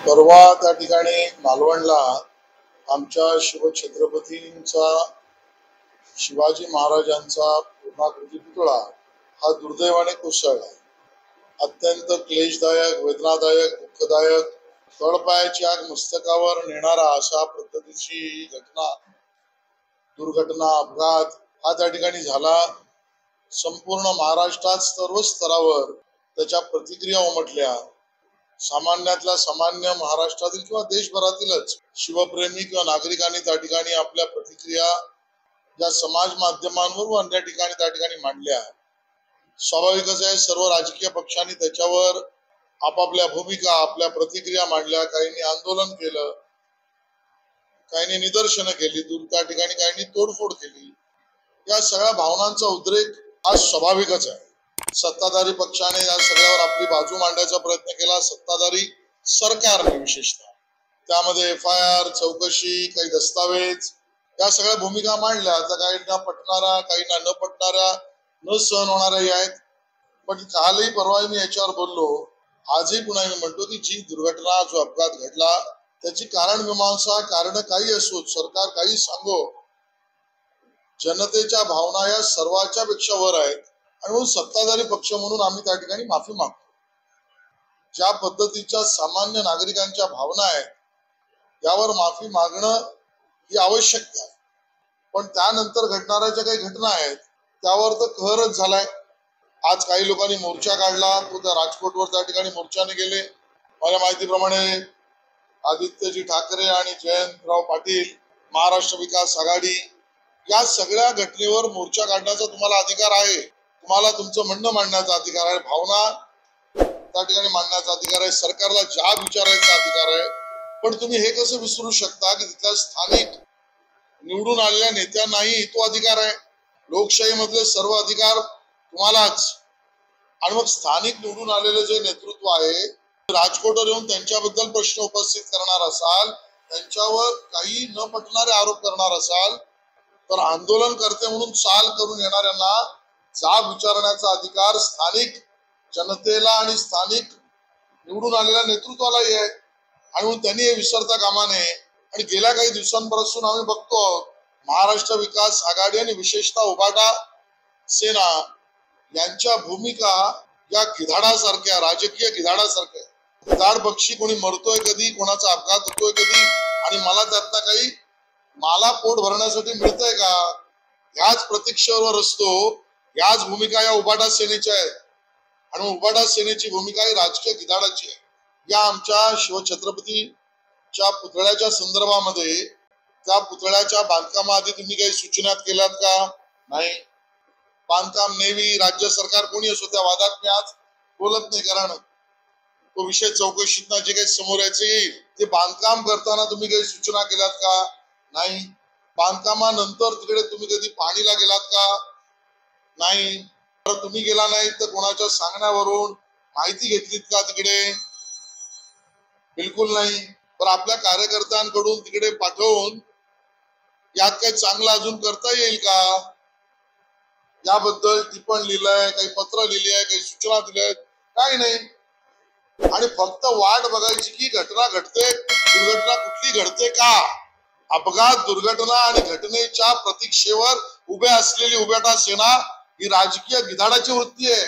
परवा त्या ठिकाणी मालवणला आमच्या शिवछत्रपतींचा शिवाजी महाराजांचा पूर्णाकृती पुतळा हा दुर्दैवाने कोसळला। अत्यंत क्लेशदायक, वेदनादायक, दुःखदायक, तळपायाची आग मस्तकावर नेणारा अशा पद्धतीची दुर्घटना, अपघात हा त्या ठिकाणी झाला। संपूर्ण महाराष्ट्रात सर्व स्तरावर त्याच्या प्रतिक्रिया उमटल्या। सामान्यातला सामान्य महाराष्ट्रातील किंवा देशभरातीलच शिवप्रेमी किंवा नागरिकांनी त्या ठिकाणी आपल्या प्रतिक्रिया या समाज माध्यमांवर व अन्य ठिकाणी त्या ठिकाणी मांडल्या। स्वाभाविकच आहे, सर्व राजकीय पक्षांनी त्याच्यावर आपापल्या भूमिका, आपल्या प्रतिक्रिया मांडल्या। काहींनी आंदोलन केलं, काहींनी निदर्शनं केली, त्या ठिकाणी काहींनी तोडफोड केली। या सगळ्या भावनांचा उद्रेक हा स्वाभाविकच आहे। सत्ताधारी पक्षाने या सगळ्यावर आपली बाजू मांडण्याचा प्रयत्न केला, सत्ताधारी सरकारने विशेषतः त्यामध्ये FIR, चौकशी, काही दस्तावेज या सगळ्या भूमिका मांडल्या। आता काहींना पटणारा, काहींना न पटणाऱ्या, न सहन होणाऱ्या आहेत। पण कालही परवा मी याच्यावर बोललो, आजही पुन्हा मी म्हणतो की जी दुर्घटना, जो अपघात घडला त्याची कारण मीमांसा, कारण काही असो, सरकार काही सांगो, जनतेच्या भावना या सर्वांच्या पेक्षा वर आहेत आणि म्हणून सत्ताधारी पक्ष म्हणून आम्ही त्या ठिकाणी माफी मागतो। ज्या पद्धतीच्या सामान्य नागरिकांच्या भावना आहेत यावर माफी मागणं ही आवश्यकता आहे। पण त्यानंतर घडणाऱ्या ज्या काही घटना आहेत त्यावर तर कहरच झालाय। आज काही लोकांनी मोर्चा काढला, तो त्या राजकोटवर त्या ठिकाणी मोर्चाने गेले। माझ्या माहितीप्रमाणे आदित्यजी ठाकरे आणि जयंतराव पाटील, महाराष्ट्र विकास आघाडी या सगळ्या घटनेवर मोर्चा काढण्याचा तुम्हाला अधिकार आहे। तुम्हाला तुमचं म्हणणं मांडण्याचा अधिकार आहे, भावना त्या ठिकाणी मांडण्याचा अधिकार आहे, सरकारला जाब विचारायचा अधिकार आहे। पण तुम्ही हे कसं विसरू शकता की तिथल्या स्थानिक निवडून आलेल्या नेत्यांनाही तो अधिकार आहे। लोकशाही मधले सर्व अधिकार तुम्हालाच। आणि मग स्थानिक निवडून आलेले जे नेतृत्व आहे, राजकोटवर येऊन त्यांच्याबद्दल प्रश्न उपस्थित करणार असाल, त्यांच्यावर काही न पटणारे आरोप करणार असाल, तर आंदोलन करते म्हणून चाल करून येणाऱ्यांना जाब विचारण्याचा अधिकार स्थानिक जनतेला आणि स्थानिक निवडून आलेल्या नेतृत्वालाही आहे। आणि म्हणून त्यांनी हे विसरता कामा नये। आणि गेल्या काही दिवसांपासून आम्ही बघतो, महाराष्ट्र विकास आघाडी आणि विशेषतः उभाटा सेना यांच्या भूमिका या गिधाडासारख्या, राजकीय गिधाडासारख्या। गिधाड पक्षी कोणी मरतोय कधी, कोणाचा अपघात होतोय कधी, आणि मला त्यातनं काही मला पोट भरण्यासाठी मिळतंय का, ह्याच प्रतीक्षेवर असतो। याच भूमिका या उभाटा सेनेच्या आहेत आणि उभाटा सेनेची भूमिका ही राजकीय गिधाडाची आहे। या आमच्या शिवछत्रपतीच्या पुतळ्याच्या संदर्भामध्ये त्या पुतळ्याच्या बांधकामाआधी तुम्ही काही सूचना केल्यात का? नाही। बांधकाम नेव्ही, राज्य सरकार कोणी असो, त्या वादात मी आज बोलत नाही, कारण तो विषय चौकशीतनं जे काही समोर यायचं येईल। ते बांधकाम करताना तुम्ही काही सूचना केल्यात का? नाही। बांधकामानंतर तिकडे तुम्ही कधी पाणीला गेलात का? नाही। तुम्ही गेला नाही तर कोणाच्या सांगण्यावरून माहिती घेतलीत का तिकडे? बिलकुल नाही। पण आपल्या कार्यकर्त्यांकडून तिकडे पाठवून यात काही चांगलं अजून करता येईल का, याबद्दल टिप्पण लिहिलंय, काही पत्र लिहिली आहे, काही सूचना दिल्या आहेत? काही नाही। आणि फक्त वाट बघायची की घटना घडते, दुर्घटना कुठली घडते का। अपघात, दुर्घटना आणि घटनेच्या प्रतीक्षेवर उभे असलेली उभाटा सेना ही राजकीय गिधाडाची वृत्ती आहे।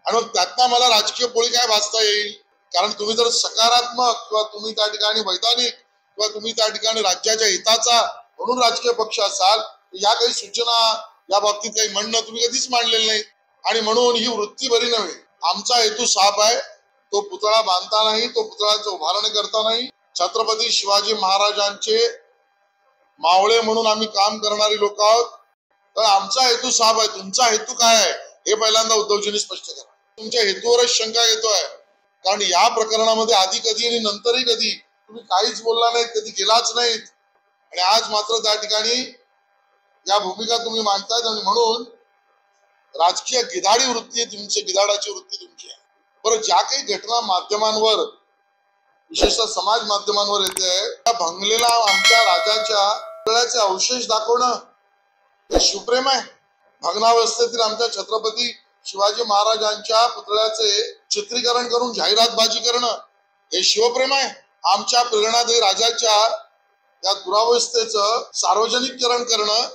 आणि मग त्यातनं मला राजकीय पोळी काय भासता येईल? कारण तुम्ही जर सकारात्मक किंवा तुम्ही त्या ठिकाणी वैधानिक किंवा तुम्ही त्या ठिकाणी राज्याच्या हिताचा म्हणून राजकीय पक्ष असाल, या काही सूचना या बाबतीत काही म्हणणं तुम्ही कधीच मांडलेलं नाही। आणि म्हणून ही वृत्ती बरी नव्हे। आमचा हेतू साफ आहे, तो पुतळा बांधता नाही, तो पुतळ्याचं उभारणी करता नाही। छत्रपती शिवाजी महाराजांचे मावळे म्हणून आम्ही काम करणारी लोक आहोत। तर आमचा हेतू साफ आहे। तुमचा हेतू काय आहे हे पहिल्यांदा उद्धवजींनी स्पष्ट करा। तुमच्या हेतूवरच शंका येतोय, कारण या प्रकरणामध्ये आधी कधी आणि नंतरही कधी तुम्ही काहीच बोलला नाहीत, कधी गेलाच नाहीत, आणि आज मात्र त्या ठिकाणी या भूमिका तुम्ही मांडतायत। आणि म्हणून राजकीय गिधाडी वृत्ती तुमची, गिधाडाची वृत्ती तुमची आहे। बरं, ज्या काही घटना माध्यमांवर, विशेषतः समाज माध्यमांवर येते, त्या भंगलेला आमच्या राजाच्या पुतळ्याचे अवशेष दाखवणं हे शिवप्रेम आहे? भग्नावस्थेतील आमच्या छत्रपती शिवाजी महाराजांच्या पुतळ्याचे चित्रीकरण करून जाहिरातबाजी करणं हे शिवप्रेम आहे? आमच्या प्रेरणादायी राजाच्या या दुरावस्थेचं सार्वजनिकरण करणं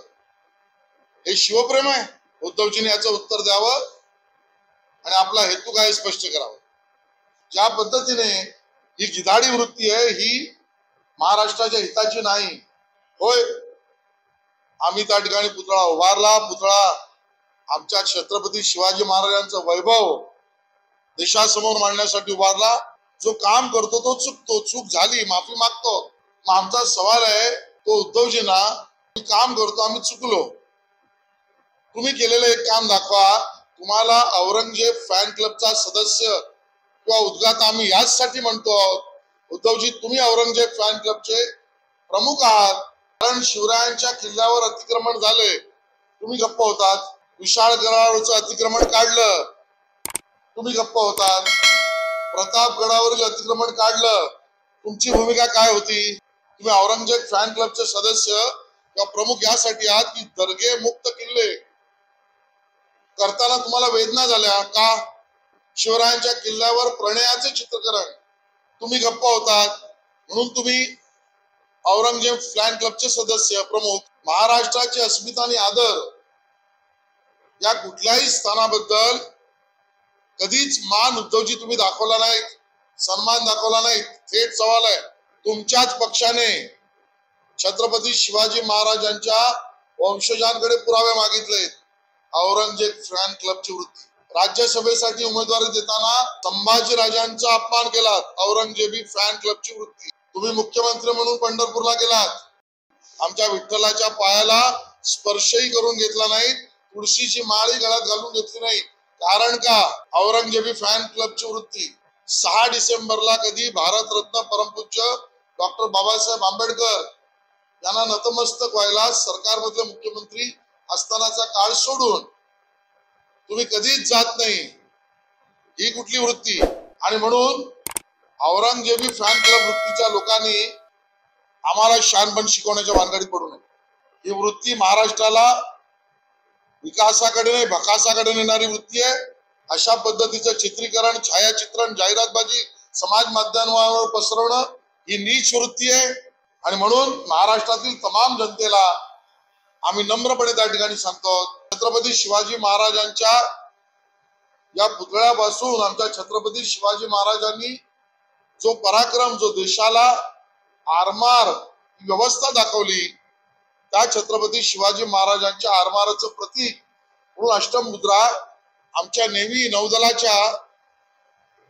हे शिवप्रेम आहे? उद्धवजींनी याचं उत्तर द्यावं आणि आपला हेतू काय स्पष्ट करावा. ज्या पद्धतीने ही गिधाडी वृत्ती आहे ही महाराष्ट्राच्या हिताची नाही. होय, आम्ही त्या ठिकाणी पुतळा उभारला. पुतळा आमच्या छत्रपती शिवाजी महाराजांचं वैभव देशासमोर मांडण्यासाठी उभारला. जो काम करतो तो चुकतो, चूक झाली माफी मागतो. मग आमचा सवाल आहे तो उद्धवजींना, काम करतो आम्ही चुकलो, तुम्ही केलेलं एक काम दाखवा. तुम्हाला औरंगजेब फॅन क्लबचा सदस्य किंवा उद्गाता आम्ही याचसाठी म्हणतो उद्धवजी, तुम्ही औरंगजेब फॅन क्लबचे प्रमुख आहात. कारण शिवरायांच्या किल्ल्यावर अतिक्रमण झाले, तुम्ही गप्प होतात. विशाळगडावरचं अतिक्रमण काढलं, तुम्ही गप्प होतात. प्रतापगडावरील अतिक्रमण काढलं, तुमची भूमिका काय होती? तुम्ही औरंगजेब फॅन क्लबचे सदस्य किंवा प्रमुख यासाठी आहात की दर्गे मुक्त किल्ले करताना तुम्हाला वेदना झाल्या का? शिवरायांच्या किल्ल्यावर प्रणयाचे चित्रकरण, तुम्ही गप्प होतात. म्हणून तुम्ही औरंगजेब फॅन क्लबचे सदस्य प्रमुख. महाराष्ट्राची अस्मिता आणि आदर या कुठल्याही स्थानाबद्दल कधीच मान उद्धवजी तुम्ही दाखवला नाही, सन्मान दाखवला नाही. थेट सवाल आहे, तुमच्याच पक्षाने छत्रपती शिवाजी महाराजांच्या वंशजांकडे पुरावे मागितले. औरंगजेब फॅन क्लबची वृत्ती, राज्यसभेसाठी उमेदवारी देताना संभाजी राजांचा अपमान केला. औरंगजेबी फॅन क्लबची वृत्ती. तुम्ही मुख्यमंत्री म्हणून पंढरपूरला गेलात, आमच्या विठ्ठलाच्या पायाला स्पर्शही करून घेतला नाही, तुळशीची माळी गळ्यात घालून घेतली नाही. कारण का? औरंगजेबी फॅन क्लबची वृत्ती. 6 डिसेंबरला कधी भारतरत्न परमपूज्य डॉक्टर बाबासाहेब आंबेडकर यांना नतमस्तक व्हायला सरकारमधले मुख्यमंत्री असतानाचा काळ सोडून तुम्ही कधीच जात नाही. ही कुठली वृत्ती? आणि म्हणून औरंगजेबी फॅन क्लब वृत्तीच्या लोकांनी आम्हाला शानपण शिकवण्याच्या भानगडीत पडू नये. ही वृत्ती महाराष्ट्राला विकासाकडे नाही भकासाकडे नेणारी वृत्ती आहे. अशा पद्धतीचं चित्रीकरण, छायाचित्रण, जाहिरातबाजी समाज माध्यमांवर पसरवणं ही नीच वृत्ती आहे. आणि म्हणून महाराष्ट्रातील तमाम जनतेला आम्ही नम्रपणे त्या ठिकाणी सांगतो, छत्रपती शिवाजी महाराजांच्या या पुतळ्यापासून आमच्या छत्रपती शिवाजी महाराजांनी जो पराक्रम, जो देशाला आरमार व्यवस्था दाखवली, त्या छत्रपती शिवाजी महाराजांच्या आरमाराचं प्रतीक म्हणून अष्टमुद्रा आमच्या नेव्ही नौदलाच्या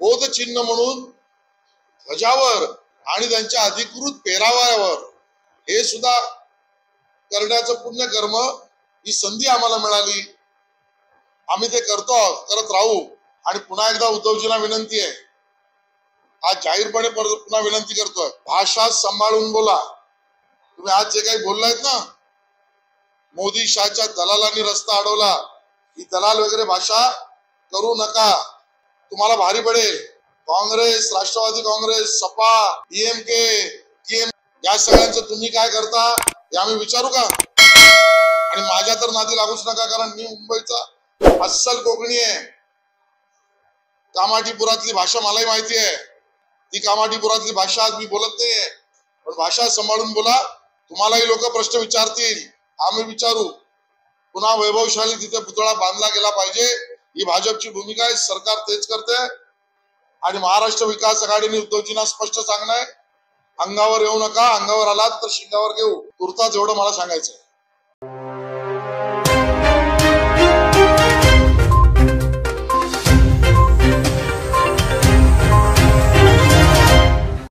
बोधचिन्ह म्हणून ध्वजावर आणि त्यांच्या अधिकृत पेहराव्यावर हे सुद्धा करण्याचं पुण्यकर्म, ही संधी आम्हाला मिळाली. आम्ही ते करत राहू. आणि पुन्हा एकदा उद्धवजींना विनंती आहे, आज जाहीरपणे पुन्हा विनंती करतोय, भाषा सांभाळून बोला. तुम्ही आज जे काही बोललायत ना, मोदी शाहच्या दलालांनी रस्ता अडवला, ही दलाल वगैरे भाषा करू नका, तुम्हाला भारी पडेल. काँग्रेस, राष्ट्रवादी काँग्रेस, सपा, डीएमके, या सगळ्यांचं तुम्ही काय करता हे आम्ही विचारू का? आणि माझ्या तर नादी लागूच नका, कारण मी मुंबईचा अस्सल कोकणी आहे. कामाठीपुरातली भाषा मलाही माहिती आहे. ती कामाठीपुरातली भाषा आज मी बोलत नाहीये, पण भाषा सांभाळून बोला. तुम्हालाही लोक प्रश्न विचारतील, आम्ही विचारू. पुन्हा वैभवशाली तिथे पुतळा बांधला गेला पाहिजे, ही भाजपची भूमिका आहे. सरकार तेच करते. आणि महाराष्ट्र विकास आघाडीने उद्धवजींना स्पष्ट सांगणं आहे, अंगावर येऊ नका, अंगावर आलात तर शिंगावर घेऊ. तुर्तास एवढं मला सांगायचं.